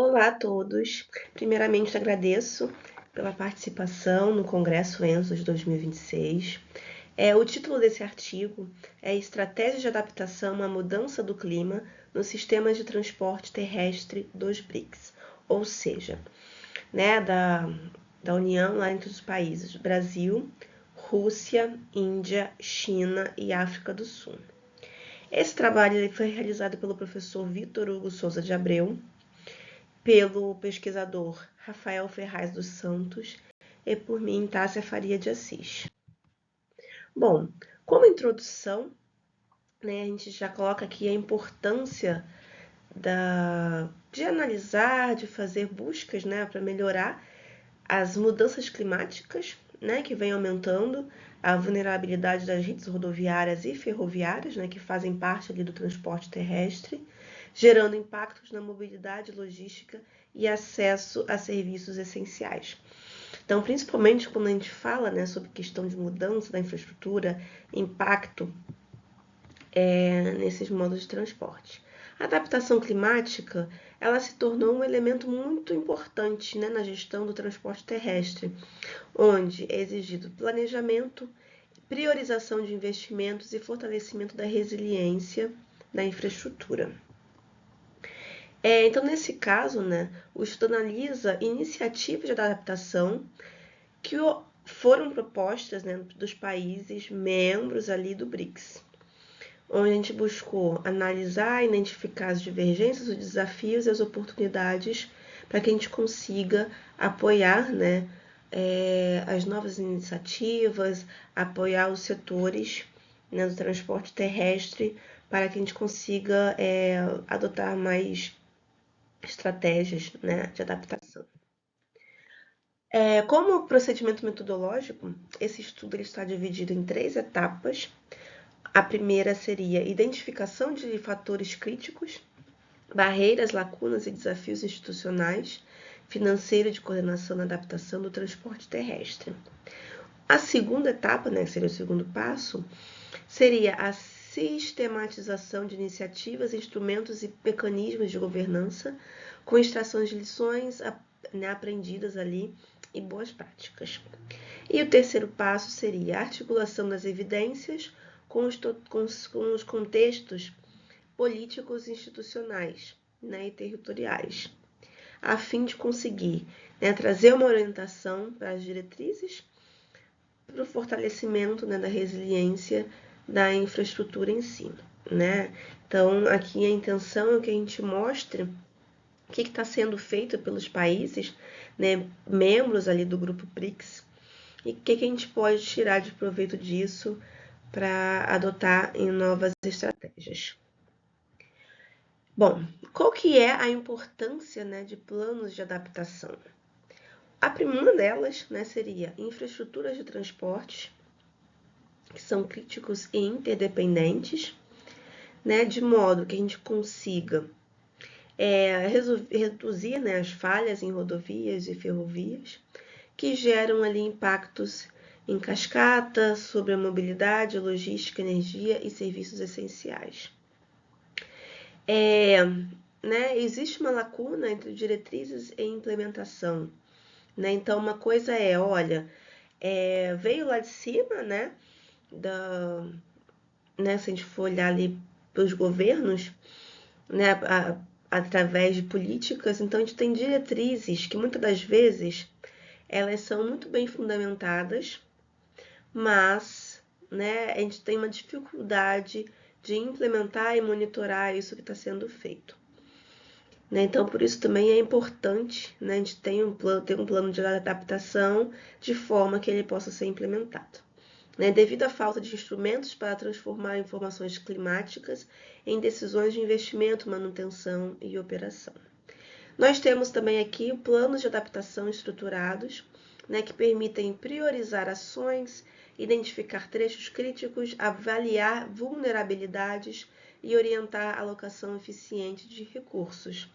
Olá a todos. Primeiramente, agradeço pela participação no Congresso ENSO de 2026. O título desse artigo é Estratégia de Adaptação à Mudança do Clima nos Sistemas de Transporte Terrestre dos BRICS, ou seja, da união lá entre os países Brasil, Rússia, Índia, China e África do Sul. Esse trabalho foi realizado pelo professor Vitor Hugo Souza de Abreu, pelo pesquisador Rafael Ferraz dos Santos e por mim, Tássia Faria de Assis. Bom, como introdução, a gente já coloca aqui a importância de analisar, de fazer buscas para melhorar as mudanças climáticas, que vem aumentando a vulnerabilidade das redes rodoviárias e ferroviárias, que fazem parte ali do transporte terrestre, gerando impactos na mobilidade logística e acesso a serviços essenciais. Então, principalmente quando a gente fala sobre questão de mudança da infraestrutura, impacto nesses modos de transporte. A adaptação climática, ela se tornou um elemento muito importante na gestão do transporte terrestre, onde é exigido planejamento, priorização de investimentos e fortalecimento da resiliência da infraestrutura. Então, nesse caso, o estudo analisa iniciativas de adaptação que foram propostas dos países membros ali do BRICS, onde a gente buscou analisar, identificar as divergências, os desafios e as oportunidades para que a gente consiga apoiar as novas iniciativas, apoiar os setores do transporte terrestre para que a gente consiga adotar mais estratégias de adaptação. Como procedimento metodológico, esse estudo está dividido em 3 etapas. A primeira seria identificação de fatores críticos, barreiras, lacunas e desafios institucionais, financeiro de coordenação na adaptação do transporte terrestre. A segunda etapa, que seria o segundo passo, seria a sistematização de iniciativas, instrumentos e mecanismos de governança, com extrações de lições aprendidas ali e boas práticas. E o terceiro passo seria a articulação das evidências com os contextos políticos institucionais e territoriais, a fim de conseguir trazer uma orientação para as diretrizes para o fortalecimento da resiliência da infraestrutura em si. Então, aqui a intenção é que a gente mostre o que está sendo feito pelos países membros ali do grupo BRICS e o que a gente pode tirar de proveito disso para adotar em novas estratégias. Bom, qual que é a importância de planos de adaptação? A primeira delas seria infraestruturas de transporte, que são críticos e interdependentes, de modo que a gente consiga reduzir as falhas em rodovias e ferrovias, que geram ali impactos em cascata sobre a mobilidade, logística, energia e serviços essenciais. Existe uma lacuna entre diretrizes e implementação. Então, uma coisa veio lá de cima, se a gente for olhar ali para os governos, através de políticas, então a gente tem diretrizes que muitas das vezes elas são muito bem fundamentadas, mas a gente tem uma dificuldade de implementar e monitorar isso que está sendo feito. Então, por isso também é importante a gente ter um plano de adaptação de forma que ele possa ser implementado. Devido à falta de instrumentos para transformar informações climáticas em decisões de investimento, manutenção e operação. Nós temos também aqui planos de adaptação estruturados, que permitem priorizar ações, identificar trechos críticos, avaliar vulnerabilidades e orientar a alocação eficiente de recursos.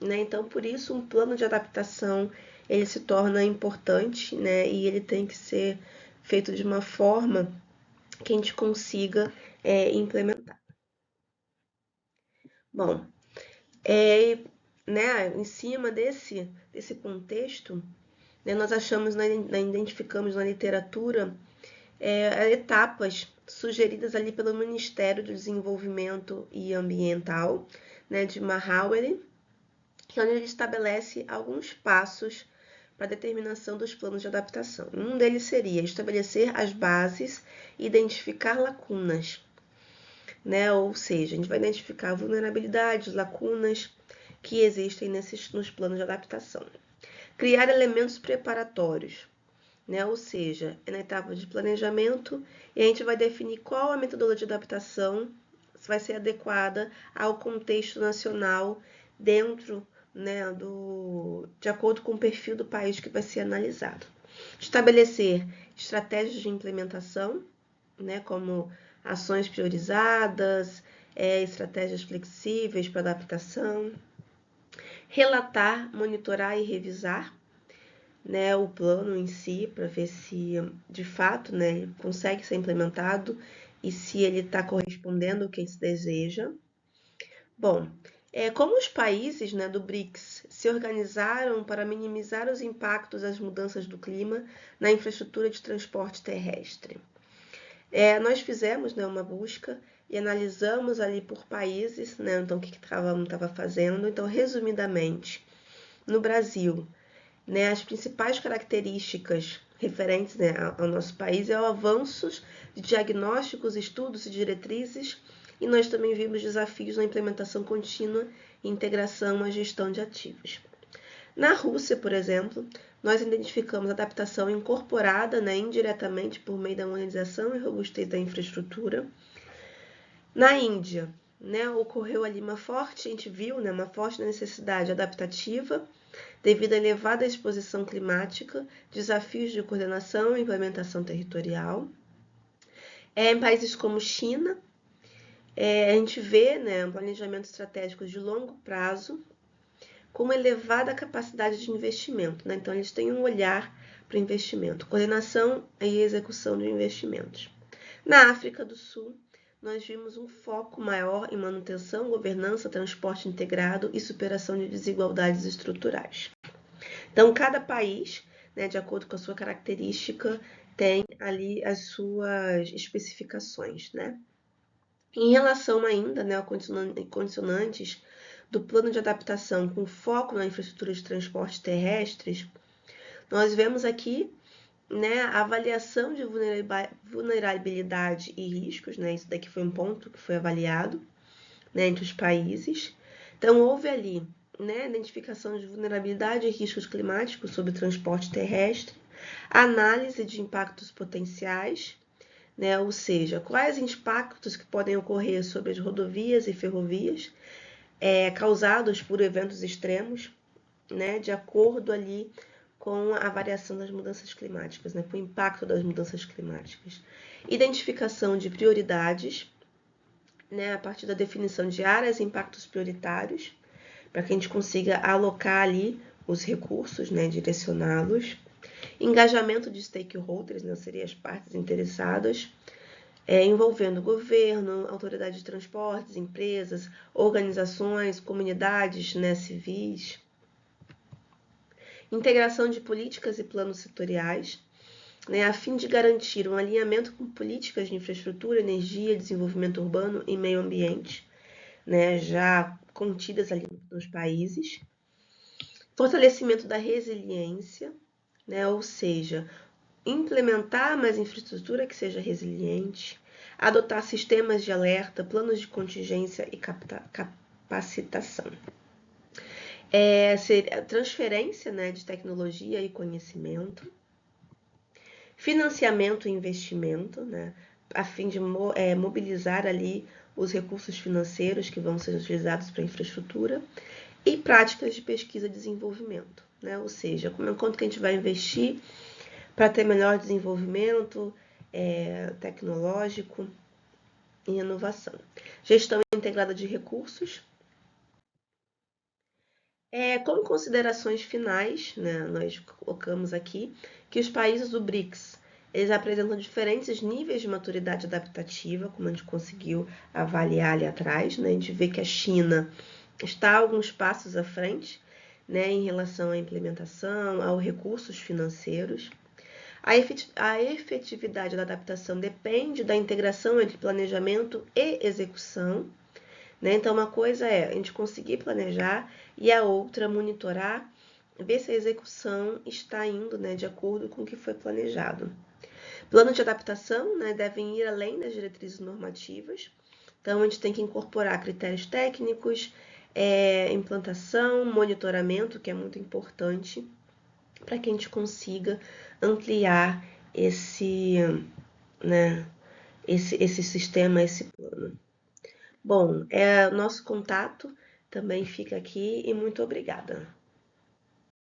Então, por isso, um plano de adaptação ele se torna importante e ele tem que ser feito de uma forma que a gente consiga implementar. Bom, né, em cima desse contexto, né, nós identificamos na literatura etapas sugeridas ali pelo Ministério do Desenvolvimento e Ambiental, né, de Mahaweli, onde ele estabelece alguns passos para a determinação dos planos de adaptação. Um deles seria estabelecer as bases e identificar lacunas, né? Ou seja, a gente vai identificar vulnerabilidades, lacunas que existem nos planos de adaptação. Criar elementos preparatórios, né? Ou seja, é na etapa de planejamento e a gente vai definir qual a metodologia de adaptação vai ser adequada ao contexto nacional dentro, né, de acordo com o perfil do país que vai ser analisado. Estabelecer estratégias de implementação, né, como ações priorizadas, estratégias flexíveis para adaptação. Relatar, monitorar e revisar, né, o plano em si, para ver se de fato, né, ele consegue ser implementado e se ele está correspondendo ao que se deseja. Bom, como os países, né, do BRICS se organizaram para minimizar os impactos das mudanças do clima na infraestrutura de transporte terrestre? Nós fizemos, né, uma busca e analisamos ali por países, né, então o que estava fazendo. Então, resumidamente, no Brasil, né, as principais características referentes, né, ao nosso país é o avanço de diagnósticos, estudos e diretrizes, e nós também vimos desafios na implementação contínua e integração à gestão de ativos. Na Rússia, por exemplo, nós identificamos adaptação incorporada, né, indiretamente por meio da modernização e robustez da infraestrutura. Na Índia, né, ocorreu ali uma forte, a gente viu, né, uma forte necessidade adaptativa devido à elevada exposição climática, desafios de coordenação e implementação territorial. Em países como China, a gente vê, né, um planejamento estratégico de longo prazo com uma elevada capacidade de investimento, né? Então, eles têm um olhar para investimento, coordenação e execução de investimentos. Na África do Sul, nós vimos um foco maior em manutenção, governança, transporte integrado e superação de desigualdades estruturais. Então, cada país, né, de acordo com a sua característica, tem ali as suas especificações, né? Em relação ainda, né, a condicionantes do plano de adaptação com foco na infraestrutura de transporte terrestres, nós vemos aqui, né, a avaliação de vulnerabilidade e riscos, né, isso daqui foi um ponto que foi avaliado, né, entre os países. Então, houve ali, né, identificação de vulnerabilidade e riscos climáticos sobre o transporte terrestre, análise de impactos potenciais, né, ou seja, quais impactos que podem ocorrer sobre as rodovias e ferrovias causados por eventos extremos, né, de acordo ali com a variação das mudanças climáticas, né, com o impacto das mudanças climáticas. Identificação de prioridades, né, a partir da definição de áreas e impactos prioritários, para que a gente consiga alocar ali os recursos, né, direcioná-los. Engajamento de stakeholders, né, seriam as partes interessadas, envolvendo governo, autoridade de transportes, empresas, organizações, comunidades, né, civis. Integração de políticas e planos setoriais, né, a fim de garantir um alinhamento com políticas de infraestrutura, energia, desenvolvimento urbano e meio ambiente, né, já contidas ali nos países. Fortalecimento da resiliência, né, ou seja, implementar mais infraestrutura que seja resiliente, adotar sistemas de alerta, planos de contingência e capacitação. Transferência, né, de tecnologia e conhecimento, financiamento e investimento, né, a fim de mobilizar ali os recursos financeiros que vão ser utilizados para a infraestrutura, e práticas de pesquisa e desenvolvimento, né, ou seja, quanto que a gente vai investir para ter melhor desenvolvimento tecnológico e inovação. Gestão integrada de recursos. Como considerações finais, né, nós colocamos aqui que os países do BRICS, eles apresentam diferentes níveis de maturidade adaptativa, como a gente conseguiu avaliar ali atrás, né? A gente vê que a China está alguns passos à frente, né, em relação à implementação, aos recursos financeiros. A efetividade da adaptação depende da integração entre planejamento e execução, né? Então, uma coisa é a gente conseguir planejar e a outra monitorar, ver se a execução está indo, né, de acordo com o que foi planejado. Planos de adaptação, né, devem ir além das diretrizes normativas. Então, a gente tem que incorporar critérios técnicos, implantação, monitoramento, que é muito importante, para que a gente consiga ampliar né, esse sistema, esse plano. Bom, nosso contato também fica aqui e muito obrigada.